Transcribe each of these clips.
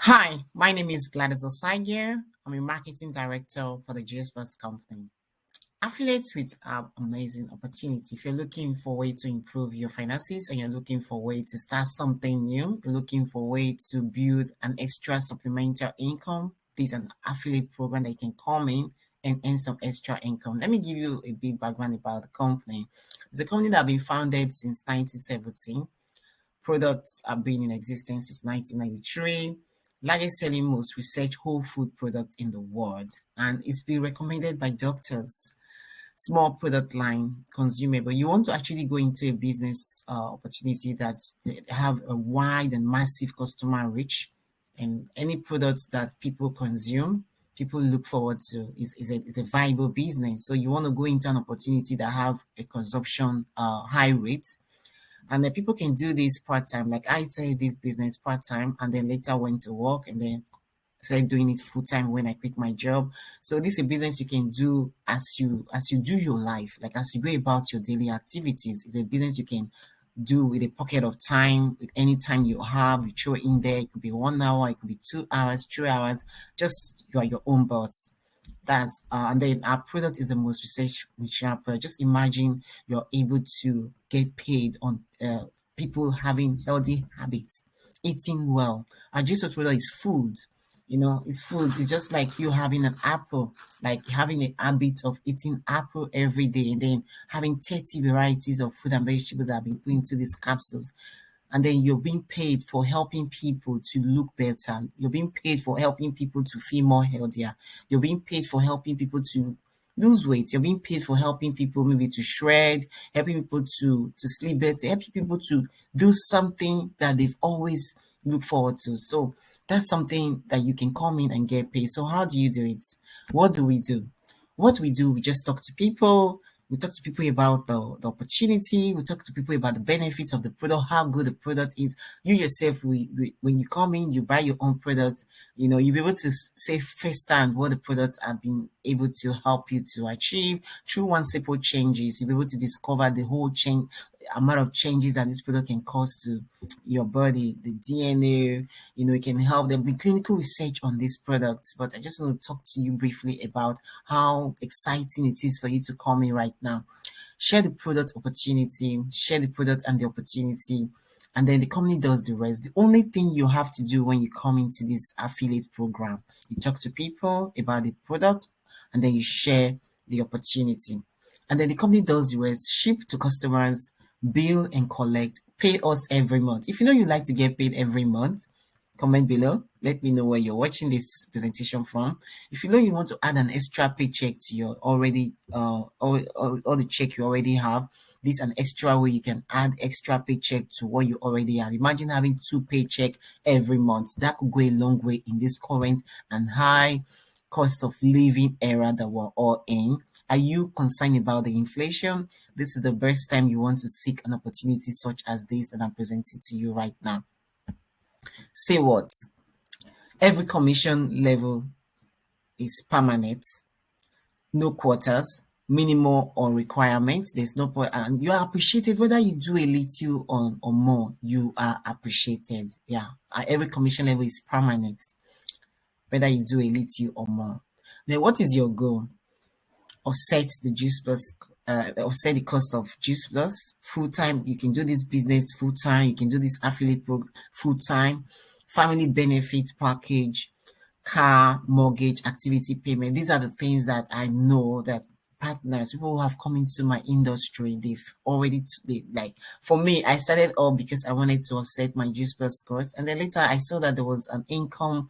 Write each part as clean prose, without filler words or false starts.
Hi, my name is Gladys Osagie. I'm a marketing director for the Geospace company. Affiliate with are amazing opportunity. If you're looking for a way to improve your finances and you're looking for a way to start something new, you're looking for a way to build an extra supplemental income, there's an affiliate program that you can come in and earn some extra income. Let me give you a bit background about the company. It's a company that has been founded since 1917. Products have been in existence since 1993. Largest selling most research whole food product in the world, and it's been recommended by doctors. Small product line, consumable. You want to actually go into a business opportunity that have a wide and massive customer reach, and any product that people consume, people look forward to is a viable business. So you want to go into an opportunity that have a consumption high rate, and then people can do this part time. Like I say, this business part time, and then later went to work, and then started doing it full time when I quit my job. So this is a business you can do as you do your life, like as you go about your daily activities. It's a business you can do with a pocket of time, with any time you have, you throw it in there. It could be 1 hour, it could be 2 hours, 3 hours. Just you are your own boss. That's and then our product is the most research product. Just imagine you're able to get paid on people having healthy habits, eating well. Our juice product is food. It's food. It's just like you having an apple, like having a habit of eating apple every day, and then having 30 varieties of fruit and vegetables that have been put into these capsules, and then you're being paid for helping people to look better. You're being paid for helping people to feel more healthier. You're being paid for helping people to lose weight. You're being paid for helping people maybe to shred, helping people to sleep better, helping people to do something that they've always looked forward to. So that's something that you can come in and get paid. So how do you do it? What do we do? What we do, we just talk to people. We talk to people about the opportunity. We talk to people about the benefits of the product, how good the product is. You yourself, when you come in, you buy your own product. You'll be able to say firsthand what the products have been able to help you to achieve through one simple changes. You'll be able to discover the whole change amount of changes that this product can cause to your body, the DNA. It can help. There'll be clinical research on these products, but I just want to talk to you briefly about how exciting it is for you to come in right now. Share the product opportunity, share the product and the opportunity, and then the company does the rest. The only thing you have to do when you come into this affiliate program, you talk to people about the product, and then you share the opportunity. And then the company does the rest, ship to customers, bill and collect, pay us every month. If you know you like to get paid every month, comment below. Let me know where you're watching this presentation from. If you know you want to add an extra paycheck to your already all the check you already have, this is an extra way you can add extra paycheck to what you already have. Imagine having two paycheck every month. That could go a long way in this current and high cost of living era that we're all in. Are you concerned about the inflation? This is the best time you want to seek an opportunity such as this that I'm presenting to you right now. Say what? Every commission level is permanent, no quarters, minimal or requirements. There's no point, and you are appreciated whether you do a little or more. You are appreciated. Yeah, every commission level is permanent, whether you do a little or more. Then, what is your goal? Offset the Juice Plus, offset the cost of Juice Plus full time. You can do this business full time. You can do this affiliate program full time. Family benefit package, car, mortgage, activity payment. These are the things that I know that partners, people who have come into my industry, they've already, like, for me, I started all because I wanted to offset my Juice Plus cost. And then later I saw that there was an income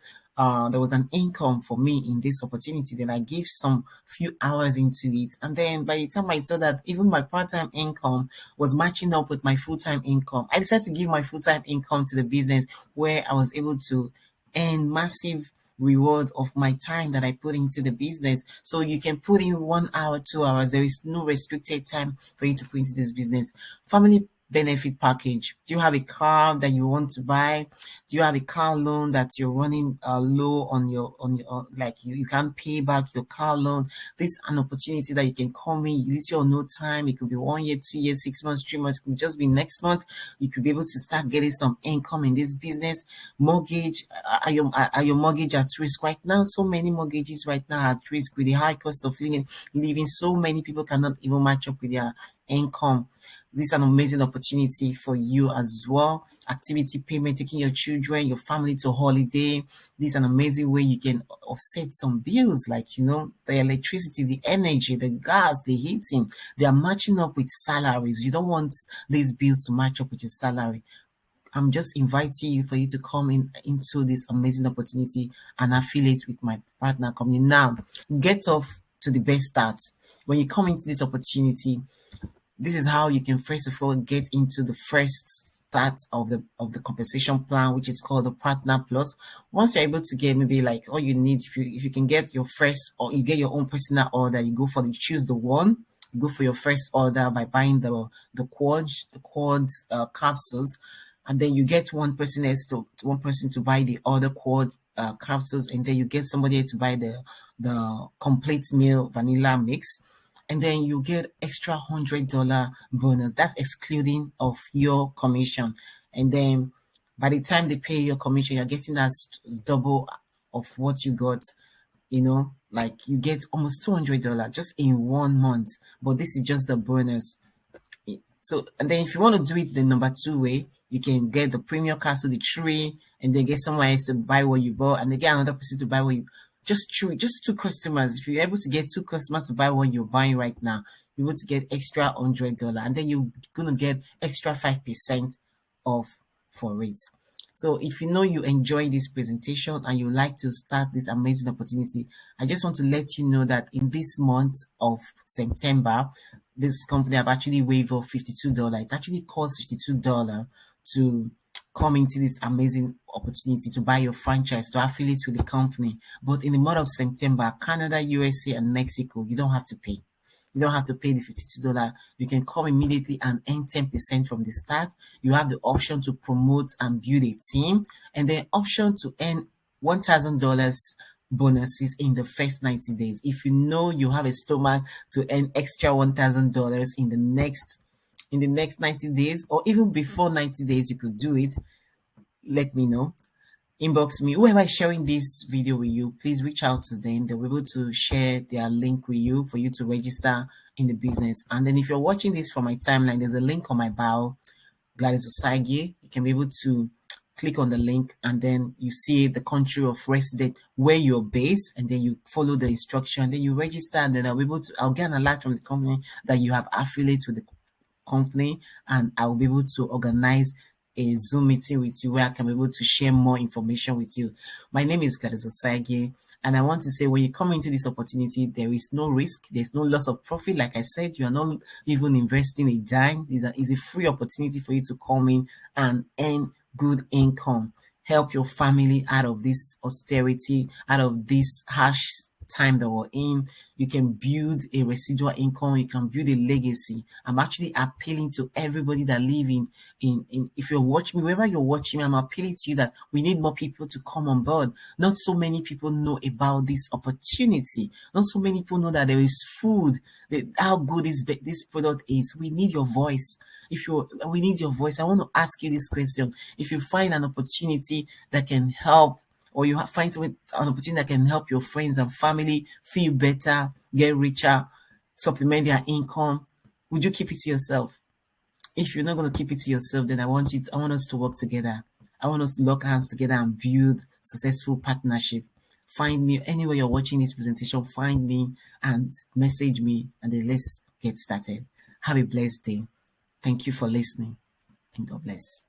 for me in this opportunity. Then I gave some few hours into it. And then by the time I saw that even my part-time income was matching up with my full-time income, I decided to give my full-time income to the business where I was able to earn massive reward of my time that I put into the business. So you can put in 1 hour, 2 hours. There is no restricted time for you to put into this business. Family benefit package? Do you have a car that you want to buy? Do you have a car loan that you're running low on your like you can't pay back your car loan? This is an opportunity that you can come in little or no time. It could be 1 year, 2 years, 6 months, 3 months. It could just be next month. You could be able to start getting some income in this business. Mortgage, are your mortgage at risk right now? So many mortgages right now are at risk with the high cost of living. So many people cannot even match up with their income. This is an amazing opportunity for you as well. Activity payment, taking your children, your family to holiday. This is an amazing way you can offset some bills, like the electricity, the energy, the gas, the heating. They are matching up with salaries. You don't want these bills to match up with your salary. I'm just inviting you for you to come into this amazing opportunity and affiliate with my partner company. Now, get off to the best start. When you come into this opportunity, this is how you can first of all get into the first start of the compensation plan, which is called the Partner Plus. Once you're able to get maybe like all you need, if you can get your first, or you get your own personal order, you go for the choose the one. You go for your first order by buying the quad capsules, and then you get one person to buy the other quad capsules, and then you get somebody to buy the complete meal vanilla mix, and then you get extra $100 bonus. That's excluding of your commission. And then by the time they pay your commission, you're getting that double of what you got. Like you get almost $200 just in 1 month. But this is just the bonus. So, and then if you want to do it the number 2 way, you can get the premium castle, the tree, and then get someone else to buy what you bought, and then get another person to buy what you just two customers. If you're able to get 2 customers to buy what you're buying right now, you're able to get extra $100, and then you're gonna get extra 5% off for it. So if you enjoy this presentation and you like to start this amazing opportunity, I just want to let you know that in this month of September, this company have actually waived off $52. It actually costs $52 to come into this amazing opportunity to buy your franchise, to affiliate with the company. But in the month of September, Canada, USA, and Mexico, you don't have to pay. You don't have to pay the $52. You can come immediately and earn 10% from the start. You have the option to promote and build a team, and then option to earn $1,000 bonuses in the first 90 days. If you have a stomach to earn extra $1,000 in the next 90 days, or even before 90 days, you could do it. Let me know. Inbox me. Whoever is sharing this video with you, please reach out to them. They'll be able to share their link with you for you to register in the business. And then if you're watching this from my timeline, there's a link on my bio, Gladys Osagie. You can be able to click on the link, and then you see the country of resident where you're based, and then you follow the instruction, then you register, and then I'll get an alert from the company that you have affiliates with the company, and I'll be able to organize a Zoom meeting with you where I can be able to share more information with you. My name is Gladys Osagie, and I want to say when you come into this opportunity, there is no risk, there's no loss of profit. Like I said, you are not even investing a dime. It's a free opportunity for you to come in and earn good income, help your family out of this austerity, out of this harsh time that we're in. You can build a residual income, you can build a legacy. I'm actually appealing to everybody that live in if you're watching me, wherever you're watching me, I'm appealing to you that we need more people to come on board. Not so many people know about this opportunity. Not so many people know that there is food, how good this product is. We need your voice. We need your voice. I want to ask you this question. If you find an opportunity that can help, or you find an opportunity that can help your friends and family feel better, get richer, supplement their income, would you keep it to yourself? If you're not going to keep it to yourself, then I want us to work together. I want us to lock hands together and build successful partnership. Find me anywhere you're watching this presentation. Find me and message me, and then let's get started. Have a blessed day. Thank you for listening, and God bless.